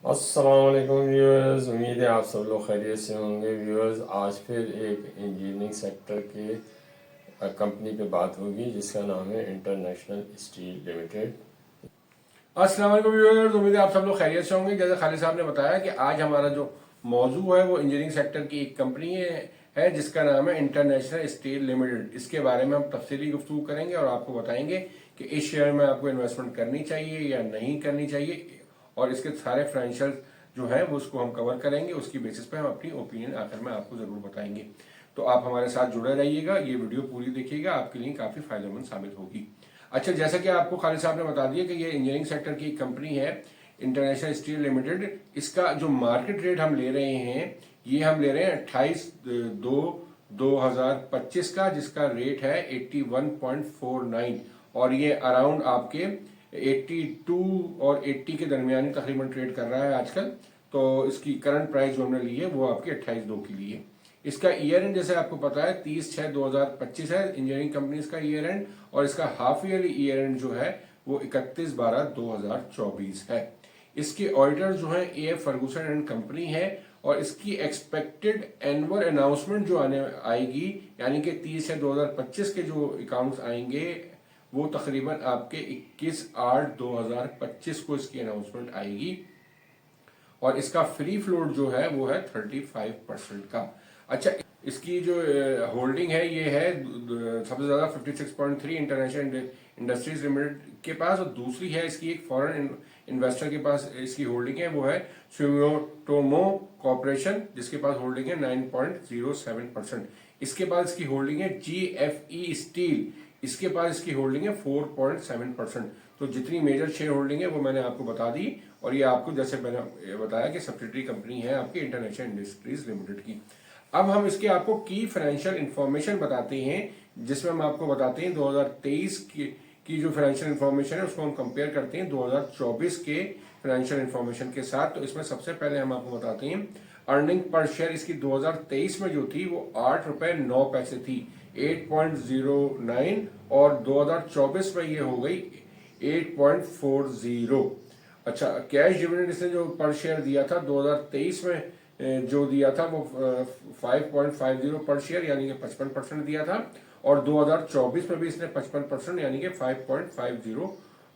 अस्सलामुअलैकुम व्यूअर्स, उम्मीद है आप सब लोग खैरियत से होंगे। व्यूअर्स, आज फिर एक इंजीनियरिंग सेक्टर के कंपनी पे बात होगी जिसका नाम है इंटरनेशनल स्टील लिमिटेड। अस्सलाम वालेकुम व्यूअर्स, उम्मीद है आप सब लोग खैरियत से होंगे। जैसे खालिद साहब ने बताया कि आज हमारा जो मौजू है वो इंजीनियरिंग सेक्टर की एक कंपनी है जिसका नाम है इंटरनेशनल स्टील लिमिटेड। इसके बारे में हम तफसीली गुफ्तगू करेंगे और आपको बताएंगे कि इस शेयर में आपको इन्वेस्टमेंट करनी चाहिए या नहीं करनी चाहिए, और इसके सारे फाइनेंशियल जो है वो उसको हम कवर करेंगे। उसकी बेसिस पे हम अपनी ओपिनियन आखिर में आपको जरूर बताएंगे। तो आप हमारे साथ जुड़े रहिएगा, ये वीडियो पूरी देखिएगा, आपके लिए काफी फायदेमंद साबित होगी। अच्छा, जैसा कि आपको खालिद साहब ने बता दिया कि ये इंजीनियरिंग सेक्टर की एक कंपनी है इंटरनेशनल स्टील लिमिटेड। इसका जो मार्केट रेट हम ले रहे हैं, ये हम ले रहे हैं 28/2/2025 का, जिसका रेट है 81.49, और ये अराउंड आपके 82 और 80 के दरमियान तकरीबन ट्रेड कर रहा है आजकल। तो इसकी करंट प्राइस जो हमने ली है वो आपकी 28/2 की ली है। इसका ईयर एंड जैसे आपको पता है 30/6/2025 है इंजीनियरिंग कंपनीज का ईयर एंड, और इसका हाफ ईयरली ईयर एंड जो है वो 31/12/2024 है। इसके ऑडिटर जो है ए फर्गूसन एंड कंपनी है, और इसकी एक्सपेक्टेड एनुअल अनाउंसमेंट जो आने आएगी, यानी कि 30/6/2025 के जो अकाउंट्स आएंगे वो तकरीबन आपके 21/8/2025 को इसकी अनाउंसमेंट आएगी, और इसका फ्री फ्लोट जो है वो है 35% का। अच्छा, इसकी जो होल्डिंग है ये है सबसे ज्यादा 56.3 इंटरनेशनल इंडस्ट्रीज लिमिटेड के पास, और दूसरी है इसकी एक फॉरेन इन्वेस्टर के पास इसकी होल्डिंग है, वो है सुमिटोमो कॉर्पोरेशन, जिसके पास होल्डिंग है 9.07%। इसके बाद इसकी होल्डिंग है GFE स्टील, इसके पास इसकी होल्डिंग है 4.7%। तो जितनी मेजर शेयर होल्डिंग है वो मैंने आपको बता दी, और ये आपको जैसे मैंने बताया कि सब्सिडरी कंपनी है आपकी इंटरनेशनल इंडस्ट्रीज लिमिटेड की। अब हम इसके आपको की फाइनेंशियल इंफॉर्मेशन बताते हैं, जिसमें हम आपको बताते हैं 2023 की जो फाइनेंशियल इंफॉर्मेशन है उसको हम कंपेयर करते हैं 2024 के फाइनेंशियल इंफॉर्मेशन के साथ। तो इसमें सबसे पहले हम आपको बताते हैं अर्निंग पर शेयर इसकी 2023 में जो थी वो 8 रुपए 9 पैसे थी, 8.09, और 2024 में ये हो गई 8.40। अच्छा, कैश डिविडेंड इसने जो पर शेयर दिया था 2023 में जो दिया था वो 5.50 पर शेयर, यानी कि 55% दिया था, और 2024 में भी इसने 55% यानी कि 5.50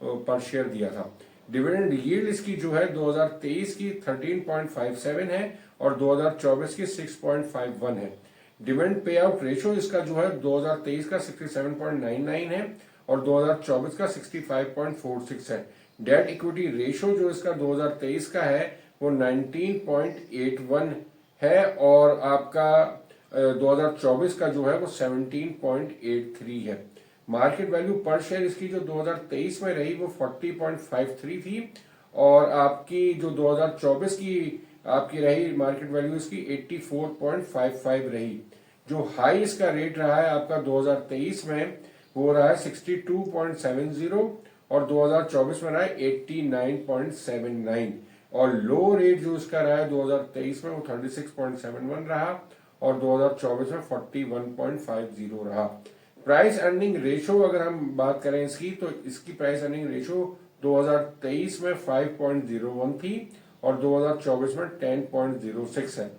पर शेयर दिया था। डिविडेंड यील्ड इसकी जो है 2023 की 13.57 है, और 2024 की 6.51 है। डिविडेंड पे आउट रेशियो इसका जो है 2023 का 67.99 है, और 2024 का 65.46 है। डेट इक्विटी रेशियो जो इसका 2023 का है वो 19.81 है, और आपका 2024 का जो है वो 17.83 है। मार्केट वैल्यू पर शेयर इसकी जो 2023 में रही वो 40.53 थी, और आपकी जो 2024 की आपकी रही मार्केट वैल्यू इसकी 84.55 रही। जो हाई इसका रेट रहा है आपका 2023 में वो रहा है 62.70, और 2024 में रहा है 89.79, और लो रेट जो इसका रहा है 2023 में वो 36.71 रहा, और 2024 में 41.50 रहा। प्राइस अर्निंग रेशो अगर हम बात करें इसकी, तो इसकी प्राइस अर्निंग रेशो 2023 में 5.01 थी, और 2024 में 10.06 है।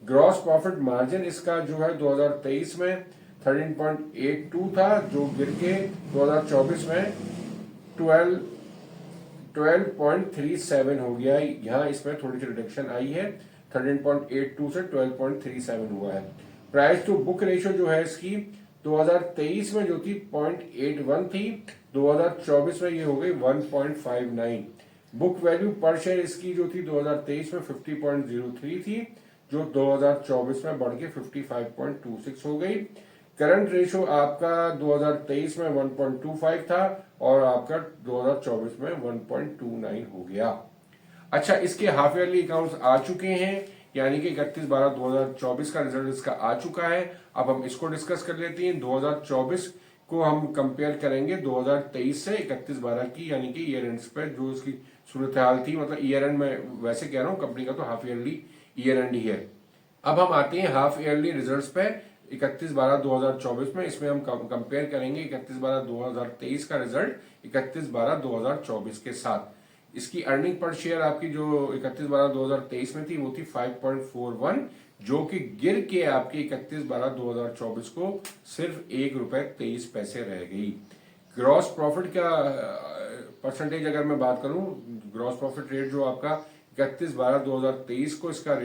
ग्रॉस प्रॉफिट मार्जिन इसका जो है 2023 में 13.82 था, जो गिर के 2024 में 12.37 हो गया। यहाँ इसमें थोड़ी सी रिडक्शन आई है, 13.82 से 12.37 हुआ है। प्राइस टू बुक रेशियो जो है इसकी 2023 में जो थी 0.81 थी, 2024 में ये हो गई 1.59। बुक वैल्यू पर शेयर इसकी जो थी 2023 में 50.03 थी, जो 2024 में बढ़ के 55.26 हो गई। करंट रेशो आपका 2023 में 1.25 था, और आपका 2024 में 1.29 हो गया। अच्छा, इसके हाफ ईयरली अकाउंट्स आ चुके हैं, यानी कि 31/12/2024 का रिजल्ट इसका आ चुका है। अब हम इसको डिस्कस कर लेते हैं। 2024 को हम कंपेयर करेंगे 2023 से 31/12 की, यानी कि ईयर एंड पे जो इसकी सूरत हाल थी, मतलब ईयर एंड में वैसे कह रहा हूँ, कंपनी का तो half yearly year and he है। अब हम आते हैं हाफ ईयरली रिजल्ट्स पे 31/12/2024 में। इसमें हम कंपेयर करेंगे 31/12/2023 का रिजल्ट 31/12/2024 के साथ। इसकी अर्निंग पर शेयर आपकी जो 31/12/2023 में थी वो थी 5.41, जो कि गिर के आपकी 31/12/2024 को सिर्फ ₹1.23 रह गई। ग्रॉस प्रॉफिट का परसेंटेज अगर मैं बात करूं, ग्रॉस प्रॉफिट रेट जो आपका 31/12/2023 को इसका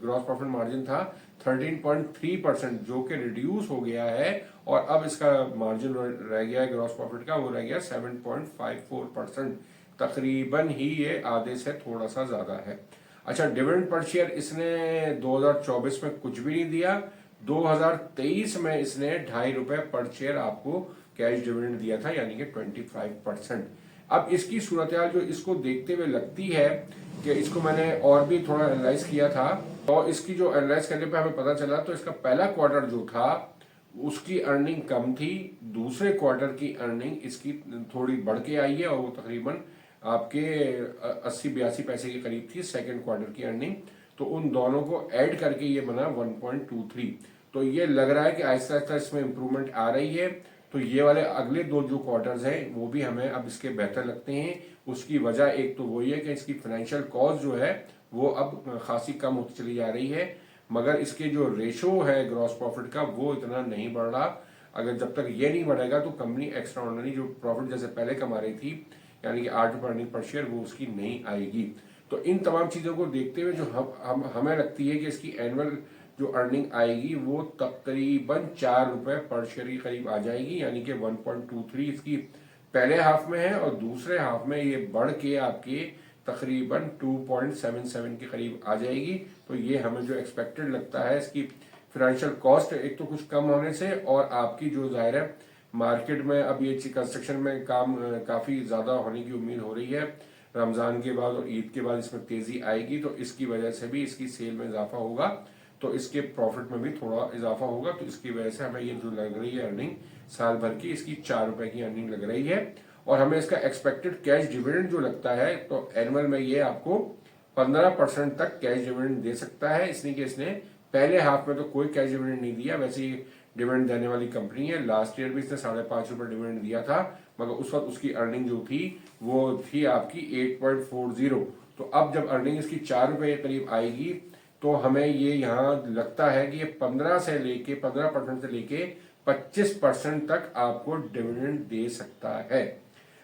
ग्रॉस प्रॉफिट मार्जिन था 13.3%, जो कि रिड्यूस हो गया है और अब इसका मार्जिन रह गया है ग्रॉस प्रॉफिट का, वो रह गया 7.54%। तकरीबन ही ये आधे से थोड़ा सा ज्यादा है। अच्छा, डिविडेंड पर शेयर इसने 2024 में कुछ भी नहीं दिया। 2023 में इसने ₹2.5 पर शेयर आपको कैश डिविडेंड दिया था, यानी कि 25%। अब इसकी सूरत हाल जो इसको देखते हुए लगती है कि इसको मैंने और भी थोड़ा एनालाइज किया था, और इसकी जो एनालाइज करने पे हमें पता चला तो इसका पहला क्वार्टर जो था उसकी अर्निंग कम थी, दूसरे क्वार्टर की अर्निंग इसकी थोड़ी बढ़ के आई है और वो तकरीबन आपके 80-82 पैसे के करीब थी सेकंड क्वार्टर की अर्निंग। तो उन दोनों को ऐड करके ये बना 1.23। तो ये लग रहा है कि आहिस्ता आहिस्ता इसमें इंप्रूवमेंट आ रही है। तो ये वाले अगले दो जो क्वार्टर्स हैं वो भी हमें अब इसके बेहतर लगते हैं। उसकी वजह एक तो वही है कि इसकी फाइनेंशियल कॉस्ट जो है वो अब खासी कम होती चली जा रही है, मगर इसके जो रेशो है ग्रॉस प्रॉफिट का वो इतना नहीं बढ़ रहा। अगर जब तक ये नहीं बढ़ेगा तो कंपनी एक्स्ट्रा ऑर्डिनरी जो प्रॉफिट जैसे पहले कमा रही थी, यानी कि ₹8 अर्निंग पर शेयर, वो उसकी नहीं आएगी। तो इन तमाम चीज़ों को देखते हुए जो हमें लगती है कि इसकी एनुअल जो अर्निंग आएगी वो तकरीबन ₹4 पर शेयर के करीब आ जाएगी, यानी कि 1.23 इसकी पहले हाफ में है और दूसरे हाफ में ये बढ़ के आपके तकरीबन 2.77 के करीब आ जाएगी। तो ये हमें जो एक्सपेक्टेड लगता है इसकी फाइनेंशियल कॉस्ट एक तो कुछ कम होने से, और आपकी जो जाहिर है मार्केट में अब ये कंस्ट्रक्शन में काम काफ़ी ज़्यादा होने की उम्मीद हो रही है। रमज़ान के बाद और ईद के बाद इसमें तेज़ी आएगी, तो इसकी वजह से भी इसकी सेल में इजाफा होगा, तो इसके प्रॉफिट में भी थोड़ा इजाफा होगा। तो इसकी वजह से हमें ये जो लग रही है अर्निंग साल भर की, इसकी ₹4 की अर्निंग लग रही है। और हमें इसका एक्सपेक्टेड कैश डिविडेंड जो लगता है तो एनुअल में ये आपको 15% तक कैश डिविडेंड दे सकता है, इसलिए कि इसने पहले हाफ में तो कोई कैश डिविडेंड नहीं दिया। वैसे ही डिविडेंड देने वाली कंपनी है, लास्ट ईयर भी इसने ₹5.5 डिविडेंड दिया था, मगर उस वक्त उसकी अर्निंग जो थी वो थी आपकी 8.40। तो अब जब अर्निंग इसकी ₹4 के करीब आएगी तो हमें ये यहाँ लगता है कि ये 15% से लेके 25% तक आपको डिविडेंड दे सकता है।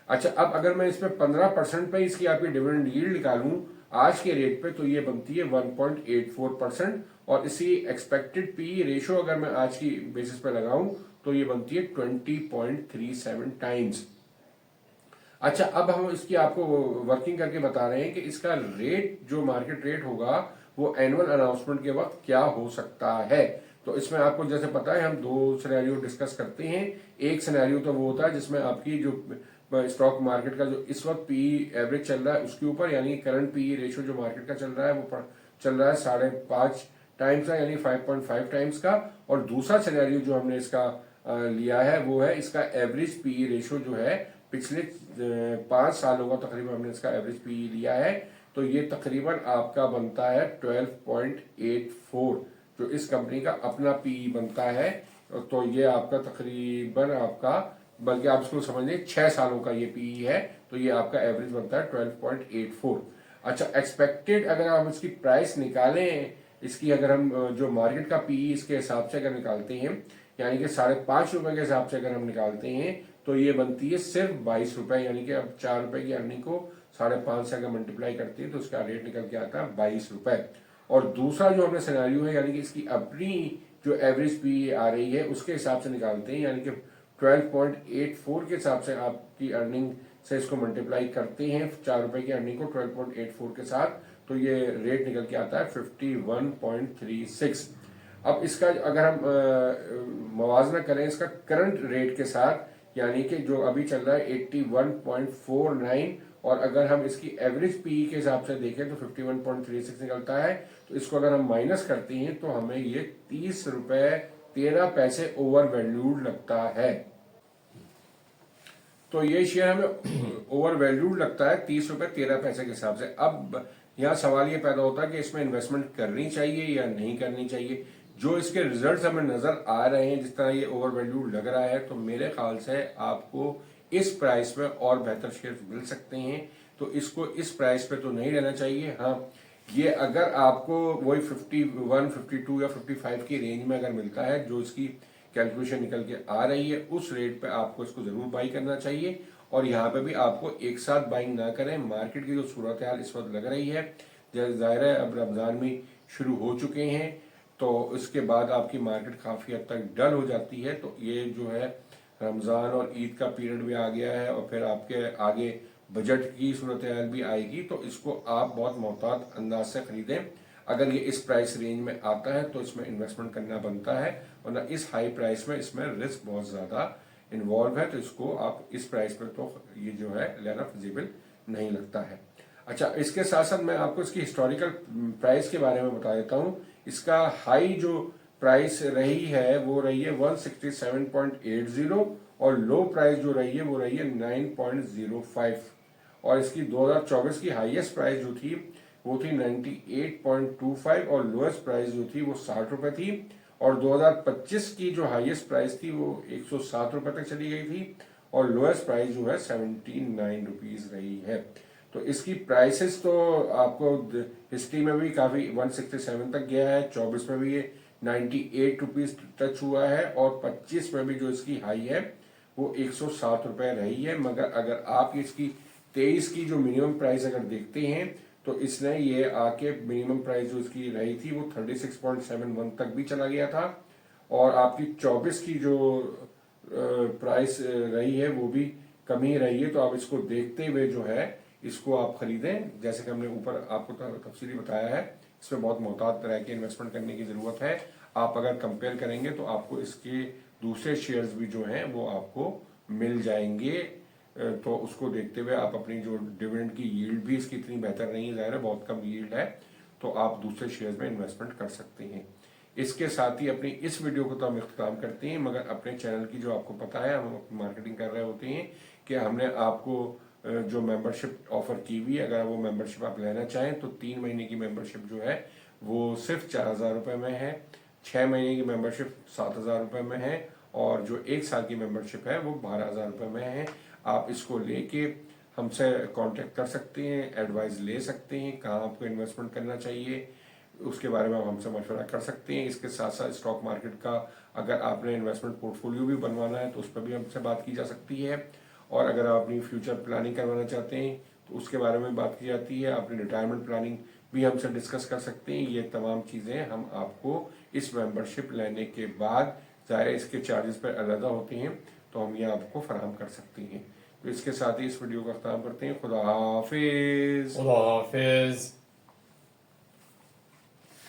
अच्छा, अब अगर मैं इसमें 15% पे इसकी आपकी डिविडेंड यील्ड निकालूं आज के रेट पे, तो ये बनती है 1.84%, और इसी एक्सपेक्टेड पी रेशो अगर मैं आज की बेसिस पे लगाऊं तो ये बनती है 20.37 टाइम्स। अच्छा, अब हम इसकी आपको वर्किंग करके बता रहे हैं कि इसका रेट जो मार्केट रेट होगा वो एनुअल अनाउंसमेंट के वक्त क्या हो सकता है। तो इसमें आपको जैसे पता है हम दो सिनेरियो डिस्कस करते हैं। एक सिनेरियो तो वो होता है जिसमें आपकी जो स्टॉक मार्केट का जो इस वक्त पी एवरेज चल रहा है उसके ऊपर, यानी करंट पी रेशियो जो मार्केट का चल रहा है वो चल रहा है 5.5 टाइम्स का, यानी 5.5 टाइम्स का। और दूसरा सिनेरियो जो हमने इसका लिया है वो है इसका एवरेज पी रेशियो जो है पिछले 5 सालों का तकरीबन हमने इसका एवरेज पी लिया है। तो ये तकरीबन आपका बनता है 12.84, जो इस कंपनी का अपना पी बनता है। तो ये आपका तकरीबन आपका, बल्कि आप इसको समझ लें 6 सालों का ये पी है, तो ये आपका एवरेज बनता है 12.84। अच्छा, एक्सपेक्टेड अगर हम इसकी प्राइस निकालें, इसकी अगर हम जो मार्केट का पी इसके हिसाब से अगर निकालते हैं, यानी कि ₹5.5 के हिसाब से अगर हम निकालते हैं तो ये बनती है सिर्फ ₹22, यानी कि अब ₹4 की अर्निंग को 5.5 से अगर मल्टीप्लाई करते हैं तो उसका रेट निकल के आता है ₹22। और दूसरा जो हमने सिनेरियो है, यानी कि इसकी अपनी जो एवरेज पी आ रही है उसके हिसाब से निकालते हैं, यानी कि 12.84 के हिसाब से आपकी अर्निंग से इसको मल्टीप्लाई करते हैं ₹4 की अर्निंग को 12.84 के साथ, तो ये रेट निकल के आता है 51.36। अब इसका अगर हम मवाजना करें इसका करंट रेट के साथ, यानी कि जो अभी चल रहा है 81.49, और अगर हम इसकी एवरेज पी के हिसाब से देखें तो 51.36 निकलता है। तो इसको अगर हम माइनस करते हैं तो हमें ये ₹30.13 ओवर वैल्यूड लगता है। तो ये शेयर हमें ओवर वैल्यूड लगता है ₹30.13 के हिसाब से। अब यहाँ सवाल ये पैदा होता है कि इसमें इन्वेस्टमेंट करनी चाहिए या नहीं करनी चाहिए। जो इसके रिजल्ट्स हमें नजर आ रहे हैं, जिस तरह ये ओवर वैल्यूड लग रहा है, तो मेरे ख्याल से आपको इस प्राइस में और बेहतर शेयर मिल सकते हैं। तो इसको इस प्राइस पे तो नहीं रहना चाहिए। हाँ, ये अगर आपको वही 51, 52 या 55 की रेंज में अगर मिलता है, जो इसकी कैलकुलेशन निकल के आ रही है, उस रेट पे आपको इसको जरूर बाई करना चाहिए। और यहाँ पे भी आपको एक साथ बाइंग ना करें। मार्केट की जो सूरत हाल इस वक्त लग रही है, जैसे जाहिर है अब रमजान में शुरू हो चुके हैं, तो इसके बाद आपकी मार्केट काफी हद तक डल हो जाती है। तो ये जो है रमजान और ईद का पीरियड भी आ गया है, और फिर आपके आगे बजट की सूरत हाल भी आएगी, तो इसको आप बहुत मोहतात अंदाज से खरीदें। अगर ये इस प्राइस रेंज में आता है तो इसमें इन्वेस्टमेंट करना बनता है, वरना इस हाई प्राइस में इसमें रिस्क बहुत ज़्यादा इन्वॉल्व है, तो इसको आप इस प्राइस पर तो ये जो है लेना फिजिबल नहीं लगता है। अच्छा, इसके साथ साथ मैं आपको इसकी हिस्टोरिकल प्राइस के बारे में बता देता हूँ। इसका हाई जो प्राइस रही है वो रही है 167.80, और लो प्राइस जो रही है वो रही है 9.05, और इसकी 2024 की हाईएस्ट प्राइस जो थी वो थी 98.25, और लोएस्ट प्राइस जो थी वो 60 रुपए थी। और 2025 की जो हाईएस्ट प्राइस थी वो 107 रुपए तक चली गई थी, और लोएस्ट प्राइस जो है 79 रुपीज रही है। तो इसकी प्राइसेस तो आपको हिस्ट्री में भी काफी 167 तक गया है, 24 में भी ये 98 रुपीज टच हुआ है, और 25 में भी जो इसकी हाई है वो 107 रुपए रही है। मगर अगर आप इसकी 23 की जो मिनिमम प्राइस अगर देखते हैं, तो इसने ये आके मिनिमम प्राइस जो इसकी रही थी वो 36.71 तक भी चला गया था, और आपकी 24 की जो प्राइस रही है वो भी कम ही रही है। तो आप इसको देखते हुए जो है इसको आप खरीदें। जैसे कि हमने ऊपर आपको तफसीली बताया है, इसमें बहुत मोहतात रह के इन्वेस्टमेंट करने की जरूरत है। आप अगर कंपेयर करेंगे तो आपको इसके दूसरे शेयर्स भी जो हैं वो आपको मिल जाएंगे। तो उसको देखते हुए आप अपनी जो डिविडेंड की यील्ड भी इसकी इतनी बेहतर नहीं है, ज़ाहिर है बहुत कम यील्ड है, तो आप दूसरे शेयर्स में इन्वेस्टमेंट कर सकते हैं। इसके साथ ही अपनी इस वीडियो को तो हम इख्तिताम करते हैं, मगर अपने चैनल की जो आपको पता है हम मार्केटिंग कर रहे होते हैं कि हमने आपको जो मेंबरशिप ऑफर की हुई है, अगर वो मेंबरशिप आप लेना चाहें तो 3 महीने की मेंबरशिप जो है वो सिर्फ 4,000 रुपये में है, 6 महीने की मेंबरशिप 7,000 रुपये में है, और जो 1 साल की मेंबरशिप है वो 12,000 रुपये में है। आप इसको लेके हमसे कांटेक्ट कर सकते हैं, एडवाइस ले सकते हैं कहाँ आपको इन्वेस्टमेंट करना चाहिए, उसके बारे में आप हमसे मशवरा कर सकते हैं। इसके साथ साथ स्टॉक मार्केट का अगर आपने इन्वेस्टमेंट पोर्टफोलियो भी बनवाना है तो उस पर भी हमसे बात की जा सकती है, और अगर आप अपनी फ्यूचर प्लानिंग करवाना चाहते हैं तो उसके बारे में बात की जाती है। अपनी रिटायरमेंट प्लानिंग भी हमसे डिस्कस कर सकते हैं। ये तमाम चीज़ें हम आपको इस मेंबरशिप लेने के बाद, ज़ाहिर इसके चार्जेस पर अलग होते हैं, तो हम ये आपको फराहम कर सकते हैं। तो इसके साथ ही इस वीडियो का ख़त्म करते हैं। खुदा हाफिज़। खुदा हाफिज।